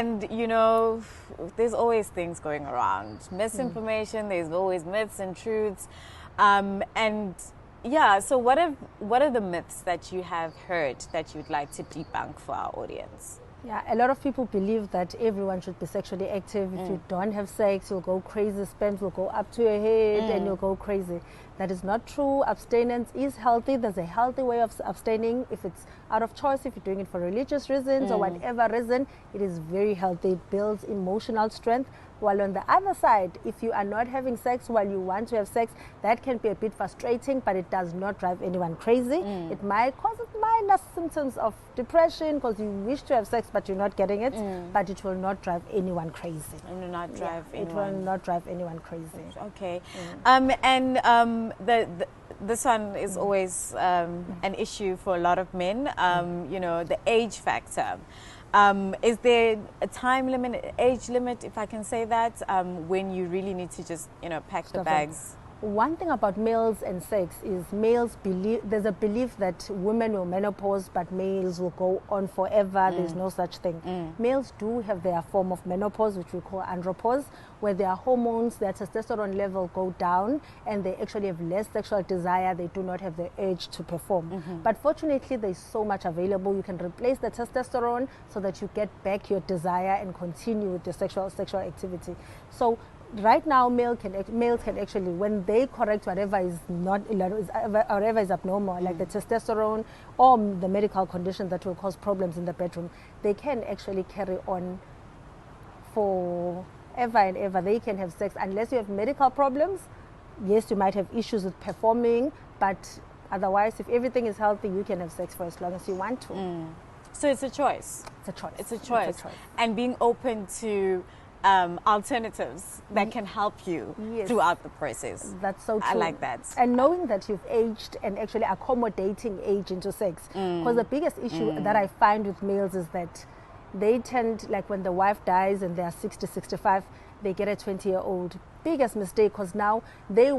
And, you know, there's always things going around. Misinformation, there's always myths and truths. And yeah, so what are the myths that you have heard that you'd like to debunk for our audience? Yeah, a lot of people believe that everyone should be sexually active. If you don't have sex, you'll go crazy, sperms will go up to your head and you'll go crazy. That is not true. Abstinence is healthy. There's a healthy way of abstaining. If it's out of choice, if you're doing it for religious reasons or whatever reason, it is very healthy. It builds emotional strength. While on the other side, if you are not having sex while you want to have sex, that can be a bit frustrating, but it does not drive anyone crazy. It might cause minor symptoms of depression because you wish to have sex but you're not getting it, but it will not drive anyone crazy. It will not drive anyone. It will not drive anyone crazy. Okay. This one is always an issue for a lot of men, you know, the age factor. Is there a time limit, age limit, if I can say that, when you really need to just, you know, pack the bags? One thing about males and sex is males believe, there's a belief that women will menopause, but males will go on forever. There's no such thing. Males do have their form of menopause, which we call andropause, where their hormones, their testosterone level go down and they actually have less sexual desire. They do not have the urge to perform. But fortunately, there's so much available. You can replace the testosterone so that you get back your desire and continue with the sexual activity. So right now, males can actually, when they correct whatever is whatever is abnormal, like the testosterone or the medical condition that will cause problems in the bedroom, they can actually carry on for ever and ever. They can have sex unless you have medical problems. Yes, you might have issues with performing, but otherwise, if everything is healthy, you can have sex for as long as you want to. So it's a choice. It's a choice. It's a choice. It's a choice. And being open to alternatives that can help you throughout the process. That's so true. I like that. And knowing that you've aged and actually accommodating age into sex. Because the biggest issue that I find with males is that they tend, like when the wife dies and they're 60, 65, they get a 20-year-old. Biggest mistake, because now they